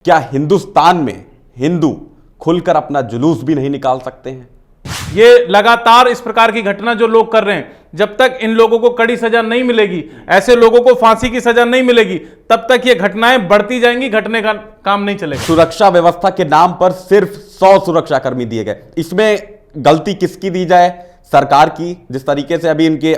क्या हिंदुस्तान में हिंदू खुलकर अपना जुलूस भी नहीं निकाल सकते हैं? ये लगातार इस प्रकार की घटना जो लोग कर रहे हैं, जब तक इन लोगों को कड़ी सजा नहीं मिलेगी, ऐसे लोगों को फांसी की सजा नहीं मिलेगी, तब तक ये घटनाएं बढ़ती जाएंगी, घटने का काम नहीं चलेगा। सुरक्षा व्यवस्था के नाम पर सिर्फ 100 सुरक्षाकर्मी दिए गए। इसमें गलती किसकी दी जाए? सरकार की। जिस तरीके से अभी इनके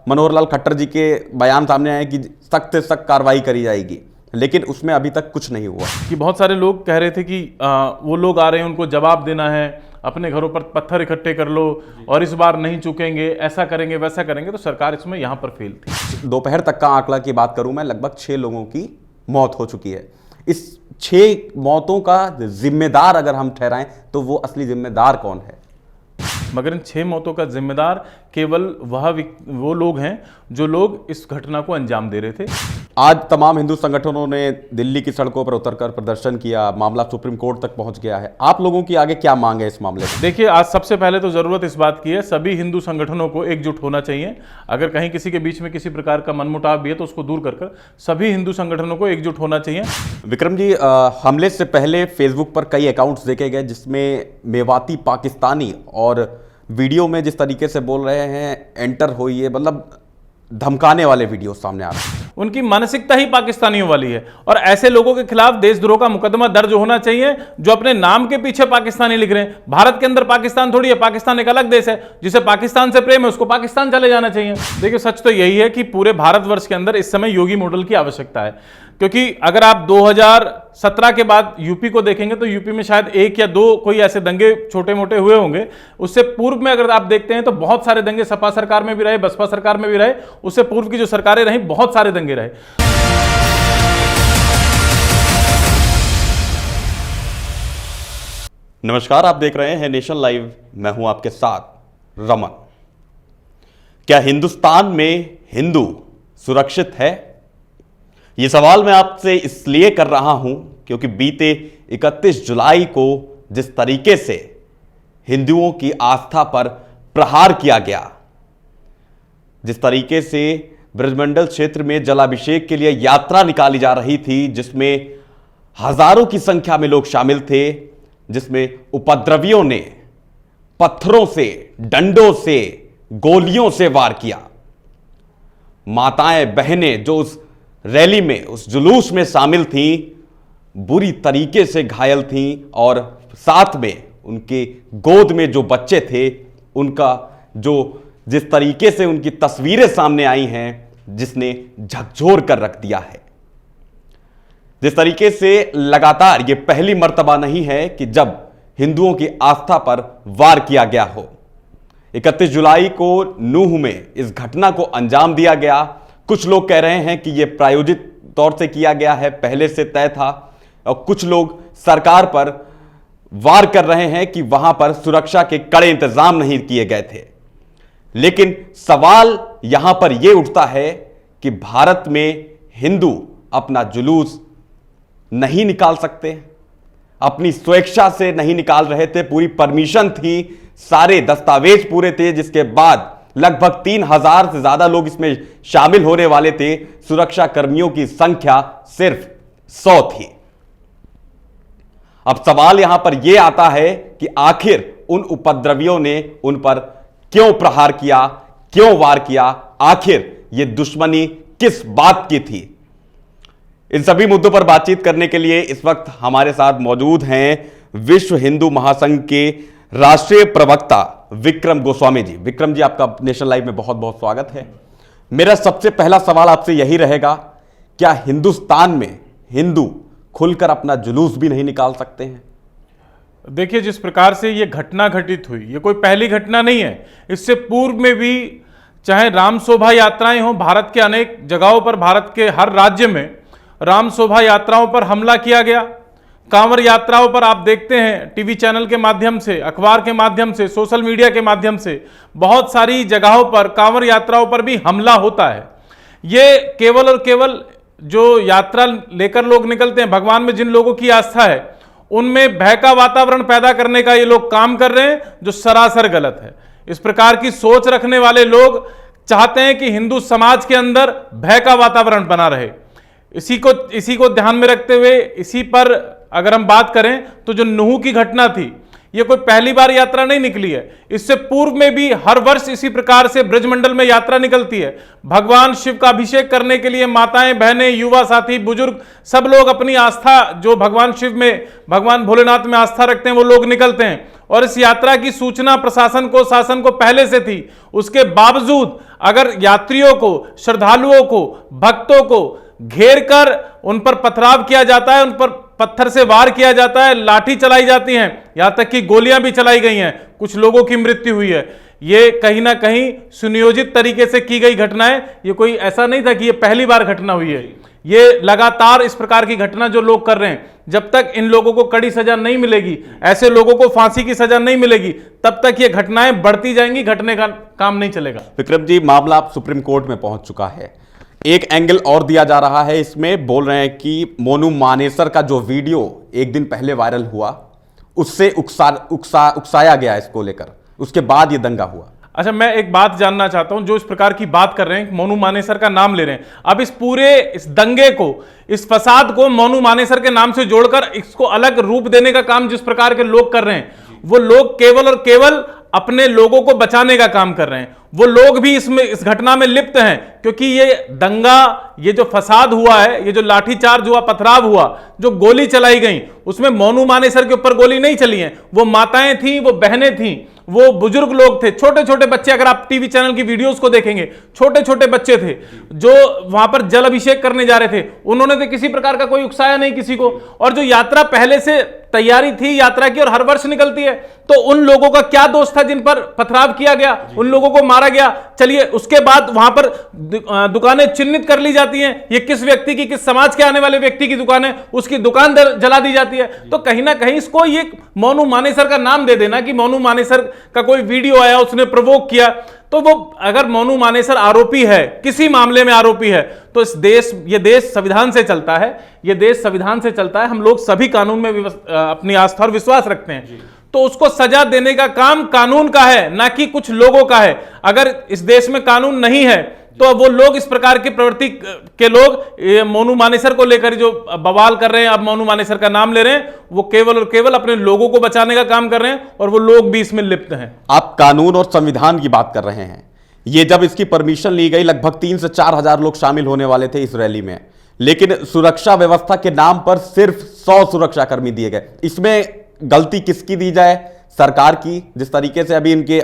मनोहर लाल खट्टर जी के बयान सामने आए कि सख्त से सख्त कार्रवाई करी जाएगी, लेकिन उसमें अभी तक कुछ नहीं हुआ। कि बहुत सारे लोग कह रहे थे कि वो लोग आ रहे हैं, उनको जवाब देना है, अपने घरों पर पत्थर इकट्ठे कर लो और इस बार नहीं चूकेंगे, ऐसा करेंगे वैसा करेंगे। तो सरकार इसमें यहां पर फेल थी। दोपहर तक का आंकड़ा की बात करूं मैं, लगभग 6 लोगों की मौत हो चुकी है। इस 6 मौतों का जिम्मेदार अगर हम ठहराएं तो वो असली जिम्मेदार कौन है? मगर इन 6 मौतों का जिम्मेदार केवल वो लोग हैं जो लोग इस घटना को अंजाम दे रहे थे। आज तमाम हिंदू संगठनों ने दिल्ली की सड़कों पर उतरकर प्रदर्शन किया, मामला सुप्रीम कोर्ट तक पहुंच गया है। आप लोगों की आगे क्या मांग है इस मामले में? देखिए, आज सबसे पहले तो जरूरत इस बात की है, सभी हिंदू संगठनों को एकजुट होना चाहिए। अगर कहीं किसी के बीच में किसी प्रकार का मनमुटाव भी है तो उसको दूर कर सभी हिंदू संगठनों को एकजुट होना चाहिए। विक्रम जी, हमले से पहले फेसबुक पर कई अकाउंट्स देखे गए जिसमें मेवाती पाकिस्तानी और वीडियो में जिस तरीके से बोल रहे हैं एंटर होइए, मतलब धमकाने वाले वीडियो सामने आ रहे हैं। उनकी मानसिकता ही पाकिस्तानियों वाली है और ऐसे लोगों के खिलाफ देशद्रोह का मुकदमा दर्ज होना चाहिए जो अपने नाम के पीछे पाकिस्तानी लिख रहे हैं। भारत के अंदर पाकिस्तान थोड़ी है, पाकिस्तान एक अलग देश है। जिसे पाकिस्तान से प्रेम है उसको पाकिस्तान चले जाना चाहिए। देखिए, सच तो यही है कि पूरे भारतवर्ष के अंदर इस समय योगी मॉडल की आवश्यकता है, क्योंकि अगर आप 2017 के बाद यूपी को देखेंगे तो यूपी में शायद 1 या 2 कोई ऐसे दंगे छोटे मोटे हुए होंगे। उससे पूर्व में अगर आप देखते हैं तो बहुत सारे दंगे सपा सरकार में भी रहे, बसपा सरकार में भी रहे, उससे पूर्व की जो सरकारें रही बहुत सारे दंगे रहे। नमस्कार, आप देख रहे हैं नेशन लाइव, मैं हूं आपके साथ रमन। क्या हिंदुस्तान में हिंदू सुरक्षित है? यह सवाल मैं आपसे इसलिए कर रहा हूं क्योंकि बीते 31 जुलाई को जिस तरीके से हिंदुओं की आस्था पर प्रहार किया गया, जिस तरीके से ब्रजमंडल क्षेत्र में जलाभिषेक के लिए यात्रा निकाली जा रही थी, जिसमें हजारों की संख्या में लोग शामिल थे, जिसमें उपद्रवियों ने पत्थरों से, डंडों से, गोलियों से वार किया। माताएं बहनें जो उस रैली में, उस जुलूस में शामिल थीं, बुरी तरीके से घायल थीं और साथ में उनके गोद में जो बच्चे थे, उनका जिस तरीके से उनकी तस्वीरें सामने आई हैं, जिसने झकझोर कर रख दिया है। जिस तरीके से लगातार यह पहली मर्तबा नहीं है कि जब हिंदुओं की आस्था पर वार किया गया हो। 31 जुलाई को नूह में इस घटना को अंजाम दिया गया। कुछ लोग कह रहे हैं कि यह प्रायोजित तौर से किया गया है, पहले से तय था, और कुछ लोग सरकार पर वार कर रहे हैं कि वहां पर सुरक्षा के कड़े इंतजाम नहीं किए गए थे। लेकिन सवाल यहां पर यह उठता है कि भारत में हिंदू अपना जुलूस नहीं निकाल सकते, अपनी स्वेच्छा से नहीं निकाल रहे थे, पूरी परमिशन थी, सारे दस्तावेज पूरे थे, जिसके बाद लगभग 3000 से ज्यादा लोग इसमें शामिल होने वाले थे। सुरक्षा कर्मियों की संख्या सिर्फ 100 थी। अब सवाल यहां पर यह आता है कि आखिर उन उपद्रवियों ने उन पर क्यों प्रहार किया, क्यों वार किया, आखिर यह दुश्मनी किस बात की थी? इन सभी मुद्दों पर बातचीत करने के लिए इस वक्त हमारे साथ मौजूद हैं विश्व हिंदू महासंघ के राष्ट्रीय प्रवक्ता विक्रम गोस्वामी जी। विक्रम जी, आपका नेशन लाइव में बहुत बहुत स्वागत है। मेरा सबसे पहला सवाल आपसे यही रहेगा, क्या हिंदुस्तान में हिंदू खुलकर अपना जुलूस भी नहीं निकाल सकते हैं? देखिए, जिस प्रकार से यह घटना घटित हुई, यह कोई पहली घटना नहीं है। इससे पूर्व में भी चाहे राम शोभा यात्राएं हों, भारत के अनेक जगहों पर, भारत के हर राज्य में राम शोभा यात्राओं पर हमला किया गया। कांवड़ यात्राओं पर आप देखते हैं टीवी चैनल के माध्यम से, अखबार के माध्यम से, सोशल मीडिया के माध्यम से बहुत सारी जगहों पर कांवड़ यात्राओं पर भी हमला होता है। ये केवल और केवल जो यात्रा लेकर लोग निकलते हैं, भगवान में जिन लोगों की आस्था है, उनमें भय का वातावरण पैदा करने का ये लोग काम कर रहे हैं, जो सरासर गलत है। इस प्रकार की सोच रखने वाले लोग चाहते हैं कि हिंदू समाज के अंदर भय का वातावरण बना रहे। इसी को ध्यान में रखते हुए, इसी पर अगर हम बात करें तो जो नुहू की घटना थी, ये कोई पहली बार यात्रा नहीं निकली है। इससे पूर्व में भी हर वर्ष इसी प्रकार से ब्रजमंडल में यात्रा निकलती है। भगवान शिव का अभिषेक करने के लिए माताएं, बहनें, युवा साथी, बुजुर्ग, सब लोग अपनी आस्था जो भगवान शिव में, भगवान भोलेनाथ में आस्था रखते हैं, वो लोग निकलते हैं। और इस यात्रा की सूचना प्रशासन को, शासन को पहले से थी। उसके बावजूद अगर यात्रियों को, श्रद्धालुओं को, भक्तों को घेर कर उन पर पथराव किया जाता है, उन पर पत्थर से वार किया जाता है, लाठी चलाई जाती हैं, यहां तक कि गोलियां भी चलाई गई हैं, कुछ लोगों की मृत्यु हुई है। ये कहीं ना कहीं सुनियोजित तरीके से की गई घटना है। ये कोई ऐसा नहीं था कि ये पहली बार घटना हुई है। ये लगातार इस प्रकार की घटना जो लोग कर रहे हैं, जब तक इन लोगों को कड़ी सजा नहीं मिलेगी, ऐसे लोगों को फांसी की सजा नहीं मिलेगी, तब तक ये घटनाएं बढ़ती जाएंगी, घटने का काम नहीं चलेगा। विक्रम जी, मामला अब सुप्रीम कोर्ट में पहुंच चुका है। एक एंगल और दिया जा रहा है इसमें, बोल रहे हैं कि मोनू मानेसर का जो वीडियो एक दिन पहले वायरल हुआ, उससे उकसाया गया इसको लेकर, उसके बाद ये दंगा हुआ। अच्छा, मैं एक बात जानना चाहता हूं, जो इस प्रकार की बात कर रहे हैं, मोनू मानेसर का नाम ले रहे हैं, अब इस पूरे इस दंगे को, इस फसाद को मोनू मानेसर के नाम से जोड़कर इसको अलग रूप देने का काम जिस प्रकार के लोग कर रहे हैं, वो लोग केवल और केवल अपने लोगों को बचाने का काम कर रहे हैं। वो लोग भी इसमें, इस घटना में लिप्त हैं, क्योंकि ये दंगा, ये जो फसाद हुआ है, ये जो लाठीचार्ज हुआ, पथराव हुआ, जो गोली चलाई गई, उसमें मोनू मानेसर के ऊपर गोली नहीं चली है। वो माताएं थी, वो बहनें थी, वो बुजुर्ग लोग थे, छोटे छोटे बच्चे। अगर आप टीवी चैनल की वीडियोस को देखेंगे, छोटे छोटे बच्चे थे जो वहां पर जल अभिषेक करने जा रहे थे। उन्होंने तो किसी प्रकार का कोई उकसाया नहीं किसी को। और जो यात्रा पहले से तैयारी थी यात्रा की और हर वर्ष निकलती है, तो उन लोगों का क्या दोष था जिन पर पथराव किया गया, उन लोगों को मारा गया। चलिए, उसके बाद वहां पर दुकानें चिन्हित कर ली जाती हैं, ये किस व्यक्ति की, किस समाज के आने वाले व्यक्ति की दुकान है, उसकी दुकान जला दी जाती है। तो कहीं ना कहीं इसको ये मोनू मानेसर का नाम दे देना कि मोनू मानेसर का कोई वीडियो आया, उसने प्रवोक किया, तो वो अगर मोनू मानेसर आरोपी है, किसी मामले में आरोपी है, तो इस देश, ये देश संविधान से चलता है, ये देश संविधान से चलता है। हम लोग सभी कानून में अपनी आस्था और विश्वास रखते हैं, तो उसको सजा देने का काम कानून का है, ना कि कुछ लोगों का है। अगर इस देश में कानून नहीं है, तो वो लोग, इस प्रकार की प्रवृत्ति के लोग मोनू मानेसर को लेकर जो बवाल कर रहे हैं, अब मोनू मानेसर का नाम ले रहे हैं, वो केवल और केवल अपने लोगों को बचाने का काम कर रहे हैं, और वो लोग भी इसमें लिप्त हैं। आप कानून और संविधान की बात कर रहे हैं। ये जब इसकी परमिशन ली गई, लगभग 3 से 4 हजार लोग शामिल होने वाले थे इस रैली में, लेकिन सुरक्षा व्यवस्था के नाम पर सिर्फ 100 सुरक्षाकर्मी दिए गए। इसमें गलती किसकी दी जाए? सरकार की। जिस तरीके से अभी इनके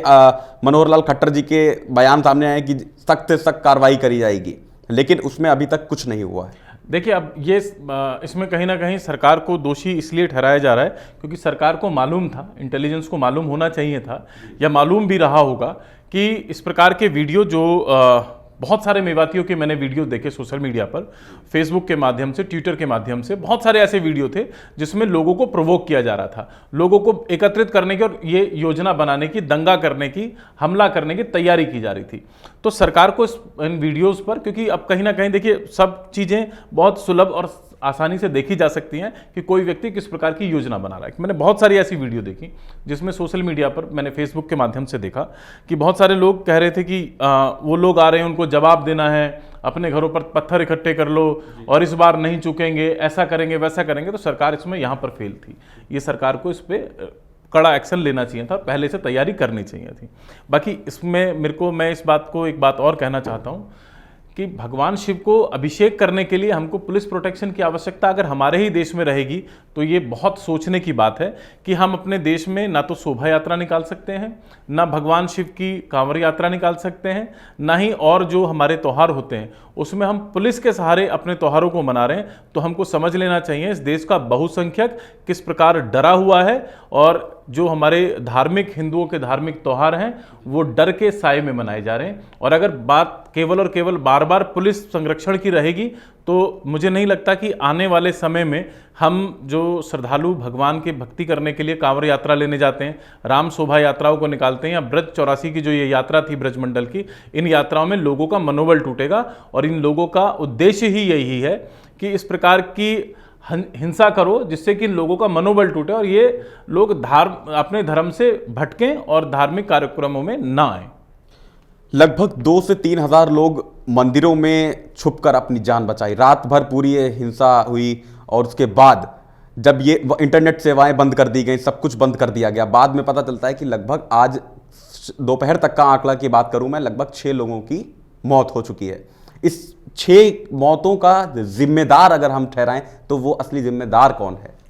मनोहर लाल खट्टर जी के बयान सामने आए कि सख्त से सख्त कार्रवाई करी जाएगी, लेकिन उसमें अभी तक कुछ नहीं हुआ है। देखिए, अब ये इसमें कहीं ना कहीं सरकार को दोषी इसलिए ठहराया जा रहा है क्योंकि सरकार को मालूम था, इंटेलिजेंस को मालूम होना चाहिए था, या मालूम भी रहा होगा कि इस प्रकार के वीडियो जो बहुत सारे मेवातियों के मैंने वीडियो देखे सोशल मीडिया पर, फेसबुक के माध्यम से, ट्विटर के माध्यम से, बहुत सारे ऐसे वीडियो थे जिसमें लोगों को प्रोवोक किया जा रहा था, लोगों को एकत्रित करने की और ये योजना बनाने की, दंगा करने की, हमला करने की तैयारी की जा रही थी। तो सरकार को इन वीडियोस पर, क्योंकि अब कहीं ना कहीं देखिए सब चीज़ें बहुत सुलभ और आसानी से देखी जा सकती हैं कि कोई व्यक्ति किस प्रकार की योजना बना रहा है। मैंने बहुत सारी ऐसी वीडियो देखी जिसमें सोशल मीडिया पर, मैंने फेसबुक के माध्यम से देखा कि बहुत सारे लोग कह रहे थे कि वो लोग आ रहे हैं, उनको जवाब देना है, अपने घरों पर पत्थर इकट्ठे कर लो और इस बार नहीं चुकेंगे, ऐसा करेंगे, वैसा करेंगे। तो सरकार इसमें यहाँ पर फेल थी। ये सरकार को इस पर कड़ा एक्शन लेना चाहिए था, पहले से तैयारी करनी चाहिए थी। बाकी इसमें मैं इस बात को एक बात और कहना चाहता हूँ कि भगवान शिव को अभिषेक करने के लिए हमको पुलिस प्रोटेक्शन की आवश्यकता अगर हमारे ही देश में रहेगी, तो ये बहुत सोचने की बात है कि हम अपने देश में ना तो शोभा यात्रा निकाल सकते हैं, ना भगवान शिव की कांवड़ यात्रा निकाल सकते हैं, ना ही और जो हमारे त्यौहार होते हैं उसमें हम पुलिस के सहारे अपने त्योहारों को मना रहे हैं। तो हमको समझ लेना चाहिए इस देश का बहुसंख्यक किस प्रकार डरा हुआ है, और जो हमारे धार्मिक, हिंदुओं के धार्मिक त्यौहार हैं वो डर के साए में मनाए जा रहे हैं। और अगर बात केवल और केवल बार बार पुलिस संरक्षण की रहेगी, तो मुझे नहीं लगता कि आने वाले समय में हम जो श्रद्धालु भगवान के भक्ति करने के लिए कांवड़ यात्रा लेने जाते हैं, राम शोभा यात्राओं को निकालते हैं, या ब्रज 84 की जो ये यात्रा थी ब्रजमंडल की, इन यात्राओं में लोगों का मनोबल टूटेगा। और इन लोगों का उद्देश्य ही यही है कि इस प्रकार की हिंसा करो जिससे कि इन लोगों का मनोबल टूटे और ये लोग अपने धर्म से भटकें और धार्मिक कार्यक्रमों में ना आए। लगभग 2 से 3 हजार लोग मंदिरों में छुपकर अपनी जान बचाई। रात भर पूरी ये हिंसा हुई और उसके बाद जब ये इंटरनेट सेवाएं बंद कर दी गई, सब कुछ बंद कर दिया गया, बाद में पता चलता है कि लगभग आज दोपहर तक का आंकड़ा की बात करूं मैं, लगभग 6 लोगों की मौत हो चुकी है। इस 6 मौतों का जिम्मेदार अगर हम ठहराएं तो वो असली जिम्मेदार कौन है?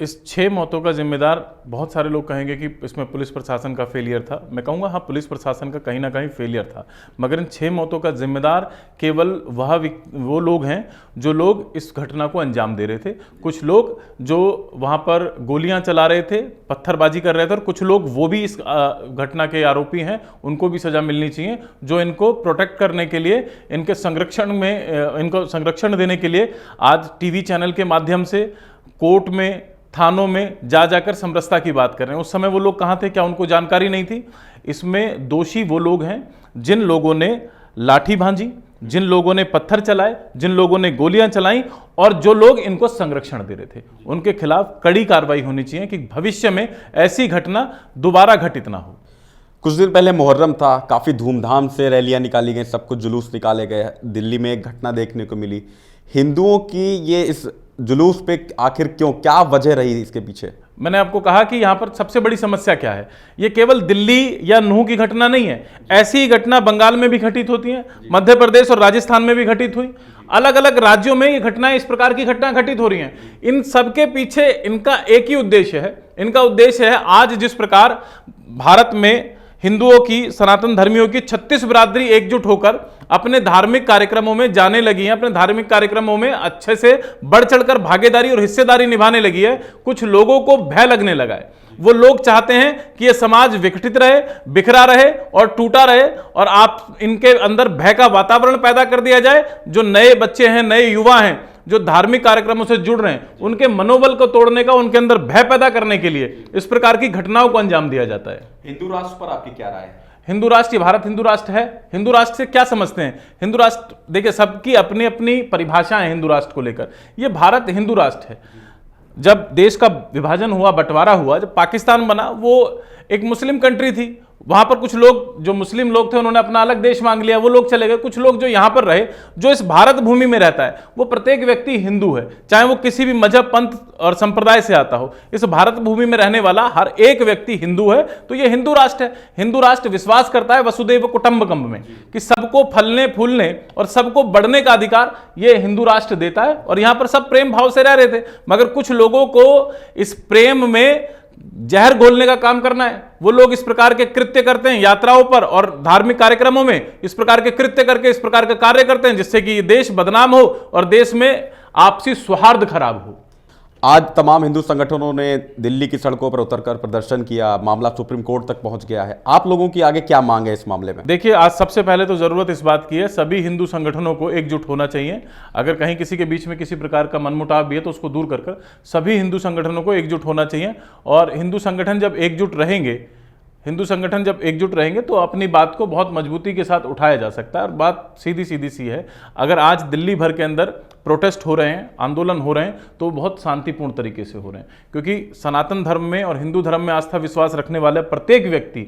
इस 6 मौतों का जिम्मेदार बहुत सारे लोग कहेंगे कि इसमें पुलिस प्रशासन का फेलियर था। मैं कहूँगा हाँ, पुलिस प्रशासन का कहीं ना कहीं फेलियर था, मगर इन 6 मौतों का जिम्मेदार केवल वो लोग हैं जो लोग इस घटना को अंजाम दे रहे थे। कुछ लोग जो वहाँ पर गोलियाँ चला रहे थे, पत्थरबाजी कर रहे थे, और कुछ लोग वो भी इस घटना के आरोपी हैं, उनको भी सज़ा मिलनी चाहिए, जो इनको प्रोटेक्ट करने के लिए, इनके संरक्षण में, इनको संरक्षण देने के लिए आज टीवी चैनल के माध्यम से कोर्ट में, थानों में जाकर समरसता की बात कर रहे हैं। उस समय वो लोग कहाँ थे? क्या उनको जानकारी नहीं थी? इसमें दोषी वो लोग हैं जिन लोगों ने लाठी भांजी, जिन लोगों ने पत्थर चलाए, जिन लोगों ने गोलियां चलाई, और जो लोग इनको संरक्षण दे रहे थे, उनके खिलाफ कड़ी कार्रवाई होनी चाहिए कि भविष्य में ऐसी घटना दोबारा घटित ना हो। कुछ दिन पहले मुहर्रम था, काफ़ी धूमधाम से रैलियां निकाली गई, सब कुछ जुलूस निकाले गए। दिल्ली में एक घटना देखने को मिली। हिंदुओं की ये इस जुलूस पे आखिर क्यों, क्या वजह रही इसके पीछे? मैंने आपको कहा कि यहां पर सबसे बड़ी समस्या क्या है। ये केवल दिल्ली या नूह की घटना नहीं है, ऐसी ही घटना बंगाल में भी घटित होती है, मध्य प्रदेश और राजस्थान में भी घटित हुई। अलग अलग राज्यों में ये घटनाएं, इस प्रकार की घटना घटित हो रही हैं। इन सबके पीछे इनका एक ही उद्देश्य है। इनका उद्देश्य है, आज जिस प्रकार भारत में हिंदुओं की, सनातन धर्मियों की 36 बिरादरी एकजुट होकर अपने धार्मिक कार्यक्रमों में जाने लगी है, अपने धार्मिक कार्यक्रमों में अच्छे से बढ़ चढ़कर भागीदारी और हिस्सेदारी निभाने लगी है। कुछ लोगों को भय लगने लगा है। वो लोग चाहते हैं कि ये समाज विघटित रहे, बिखरा रहे और टूटा रहे, और आप इनके अंदर भय का वातावरण पैदा कर दिया जाए। जो नए बच्चे हैं, नए युवा हैं, जो धार्मिक कार्यक्रमों से जुड़ रहे हैं, उनके मनोबल को तोड़ने का, उनके अंदर भय पैदा करने के लिए इस प्रकार की घटनाओं को अंजाम दिया जाता है। हिंदू राष्ट्र पर आपकी क्या राय है? हिंदू राष्ट्र, भारत हिंदू राष्ट्र है। हिंदू राष्ट्र से क्या समझते हैं? हिंदू राष्ट्र, देखिए, सबकी अपनी अपनी परिभाषाएं हिंदू राष्ट्र को लेकर। ये भारत हिंदू राष्ट्र है। जब देश का विभाजन हुआ, बंटवारा हुआ, जब पाकिस्तान बना, वो एक मुस्लिम कंट्री थी। वहां पर कुछ लोग, जो मुस्लिम लोग थे, उन्होंने अपना अलग देश मांग लिया, वो लोग चले गए। कुछ लोग जो यहां पर रहे, जो इस भारत भूमि में रहता है, वो प्रत्येक व्यक्ति हिंदू है, चाहे वो किसी भी मजहब, पंथ और संप्रदाय से आता हो। इस भारत भूमि में रहने वाला हर एक व्यक्ति हिंदू है, तो ये हिंदू राष्ट्र है। हिंदू राष्ट्र विश्वास करता है वसुदैव कुटुंबकम में, कि सबको फलने फूलने और सबको बढ़ने का अधिकार ये हिंदू राष्ट्र देता है। और यहां पर सब प्रेम भाव से रह रहे थे, मगर कुछ लोगों को इस प्रेम में जहर घोलने का काम करना है। वो लोग इस प्रकार के कृत्य करते हैं यात्राओं पर और धार्मिक कार्यक्रमों में, इस प्रकार के कृत्य करके इस प्रकार के कार्य करते हैं, जिससे कि देश बदनाम हो और देश में आपसी सौहार्द खराब हो। आज तमाम हिंदू संगठनों ने दिल्ली की सड़कों पर उतरकर प्रदर्शन किया, मामला सुप्रीम कोर्ट तक पहुंच गया है। आप लोगों की आगे क्या मांग है इस मामले में? देखिए, आज सबसे पहले तो जरूरत इस बात की है, सभी हिंदू संगठनों को एकजुट होना चाहिए। अगर कहीं किसी के बीच में किसी प्रकार का मनमुटाव भी है तो उसको दूर कर सभी हिंदू संगठनों को एकजुट होना चाहिए। और हिंदू संगठन जब एकजुट रहेंगे तो अपनी बात को बहुत मजबूती के साथ उठाया जा सकता है। और बात सीधी सी है, अगर आज दिल्ली भर के अंदर प्रोटेस्ट हो रहे हैं, आंदोलन हो रहे हैं, तो बहुत शांतिपूर्ण तरीके से हो रहे हैं, क्योंकि सनातन धर्म में और हिंदू धर्म में आस्था विश्वास रखने वाले प्रत्येक व्यक्ति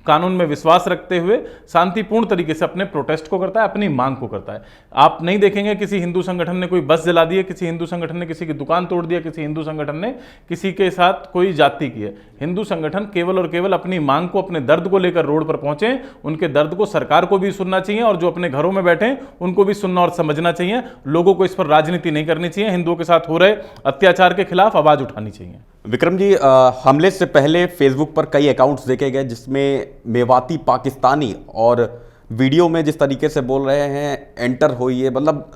कानून में विश्वास रखते हुए शांतिपूर्ण तरीके से अपने प्रोटेस्ट को करता है, अपनी मांग को करता है। आप नहीं देखेंगे किसी हिंदू संगठन ने कोई बस जला दी है, किसी हिंदू संगठन ने किसी की दुकान तोड़ दिया, किसी हिंदू संगठन ने किसी के साथ कोई जाति की है। हिंदू संगठन केवल और केवल अपनी मांग को, अपने दर्द को लेकर रोड पर पहुंचे। उनके दर्द को सरकार को भी सुनना चाहिए, और जो अपने घरों में बैठे उनको भी सुनना और समझना चाहिए। लोगों को इस पर राजनीति नहीं करनी चाहिए, हिंदुओं के साथ हो रहे अत्याचार के खिलाफ आवाज उठानी चाहिए। विक्रम जी, हमले से पहले फेसबुक पर कई अकाउंट्स देखे गए जिसमें मेवाती पाकिस्तानी, और वीडियो में जिस तरीके से बोल रहे हैं एंटर होइए, मतलब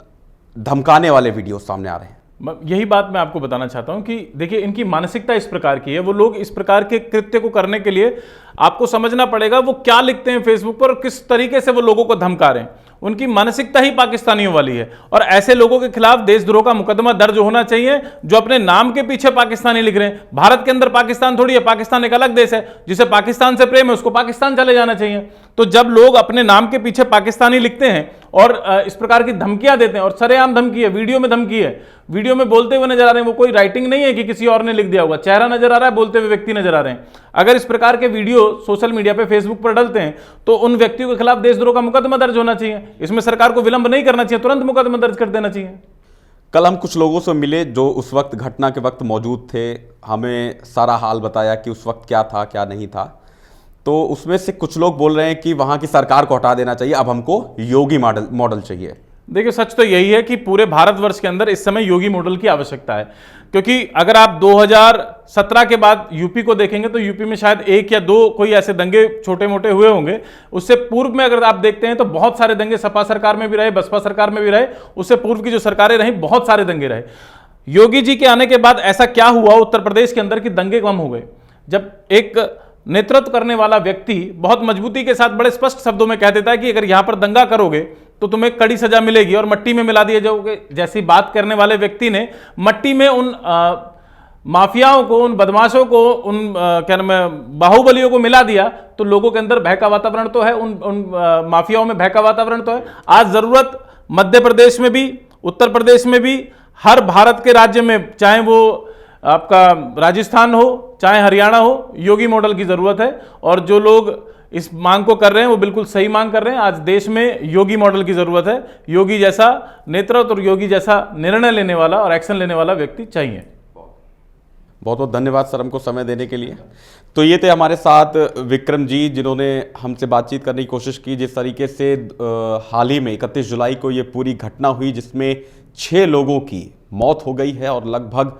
धमकाने वाले वीडियो सामने आ रहे हैं। यही बात मैं आपको बताना चाहता हूं कि देखिए, इनकी मानसिकता इस प्रकार की है। वो लोग इस प्रकार के कृत्य को करने के लिए आपको समझना पड़ेगा वो क्या लिखते हैं फेसबुक पर और किस तरीके से वो लोगों को धमका रहे हैं। उनकी मानसिकता ही पाकिस्तानियों वाली है, और ऐसे लोगों के खिलाफ देशद्रोह का मुकदमा दर्ज होना चाहिए जो अपने नाम के पीछे पाकिस्तानी लिख रहे हैं। भारत के अंदर पाकिस्तान थोड़ी है, पाकिस्तान एक अलग देश है। जिसे पाकिस्तान से प्रेम है उसको पाकिस्तान चले जाना चाहिए। तो जब लोग अपने नाम के पीछे पाकिस्तानी लिखते हैं और इस प्रकार की धमकियां देते हैं, और सरेआम धमकी है, वीडियो में धमकी है, वीडियो में बोलते हुए नजर आ रहे हैं, वो कोई राइटिंग नहीं है कि किसी और ने लिख दिया होगा, चेहरा नजर आ रहा है, बोलते हुए व्यक्ति नजर आ रहे हैं। अगर इस प्रकार के वीडियो सोशल मीडिया पे, फेसबुक पर डलते हैं तो उन व्यक्तियों के खिलाफ देशद्रोह का मुकदमा दर्ज होना चाहिए। इसमें सरकार को विलंब नहीं करना चाहिए, तुरंत मुकदमा दर्ज कर देना चाहिए। कल हम कुछ लोगों से मिले जो उस वक्त घटना के वक्त मौजूद थे, हमें सारा हाल बताया कि उस वक्त क्या था क्या नहीं था। तो उसमें से कुछ लोग बोल रहे हैं कि वहाँ की सरकार को हटा देना चाहिए, अब हमको योगी मॉडल चाहिए। देखिए, सच तो यही है कि पूरे भारतवर्ष के अंदर इस समय योगी मॉडल की आवश्यकता है, क्योंकि अगर आप 2017 के बाद यूपी को देखेंगे तो यूपी में शायद 1 या 2 कोई ऐसे दंगे छोटे मोटे हुए होंगे। उससे पूर्व में अगर आप देखते हैं तो बहुत सारे दंगे सपा सरकार में भी रहे, बसपा सरकार में भी रहे, उससे पूर्व की जो सरकारें रही बहुत सारे दंगे रहे। योगी जी के आने के बाद ऐसा क्या हुआ उत्तर प्रदेश के अंदर कि दंगे कम हो गए, जब एक नेतृत्व करने वाला व्यक्ति बहुत मजबूती के साथ बड़े स्पष्ट शब्दों में कह देता है कि अगर यहां पर दंगा करोगे तो तुम्हें कड़ी सजा मिलेगी और मट्टी में मिला दिए जाओगे। जैसी बात करने वाले व्यक्ति ने मट्टी में उन माफियाओं को, उन बदमाशों को, उन क्या नाम है, बाहुबलियों को मिला दिया, तो लोगों के अंदर भय का वातावरण तो है, उन माफियाओं में भय का वातावरण तो है। आज जरूरत मध्य प्रदेश में भी, उत्तर प्रदेश में भी, हर भारत के राज्य में, चाहे वो आपका राजस्थान हो चाहे हरियाणा हो, योगी मॉडल की जरूरत है। और जो लोग इस मांग को कर रहे हैं वो बिल्कुल सही मांग कर रहे हैं। आज देश में योगी मॉडल की जरूरत है, योगी जैसा नेतृत्व और योगी जैसा निर्णय लेने वाला और एक्शन लेने वाला व्यक्ति चाहिए। बहुत बहुत धन्यवाद सर हमको समय देने के लिए। तो ये थे हमारे साथ विक्रम जी, जिन्होंने हमसे बातचीत करने की कोशिश की। जिस तरीके से हाल ही में 31 जुलाई को ये पूरी घटना हुई जिसमें 6 लोगों की मौत हो गई है और लगभग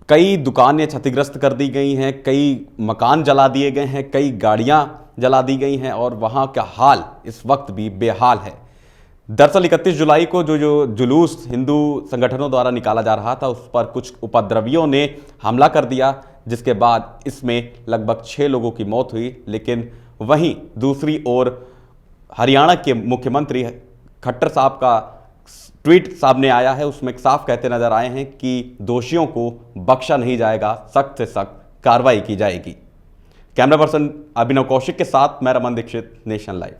कई दुकानें क्षतिग्रस्त कर दी गई हैं, कई मकान जला दिए गए हैं, कई गाड़ियां जला दी गई हैं और वहां का हाल इस वक्त भी बेहाल है। दरअसल 31 जुलाई को जो जुलूस हिंदू संगठनों द्वारा निकाला जा रहा था उस पर कुछ उपद्रवियों ने हमला कर दिया, जिसके बाद इसमें लगभग 6 लोगों की मौत हुई। लेकिन वहीं दूसरी ओर हरियाणा के मुख्यमंत्री खट्टर साहब का ट्वीट सामने आया है, उसमें साफ कहते नजर आए हैं कि दोषियों को बख्शा नहीं जाएगा, सख्त से सख्त कार्रवाई की जाएगी। कैमरा पर्सन अभिनव कौशिक के साथ मैं रमन दीक्षित, नेशन लाइव।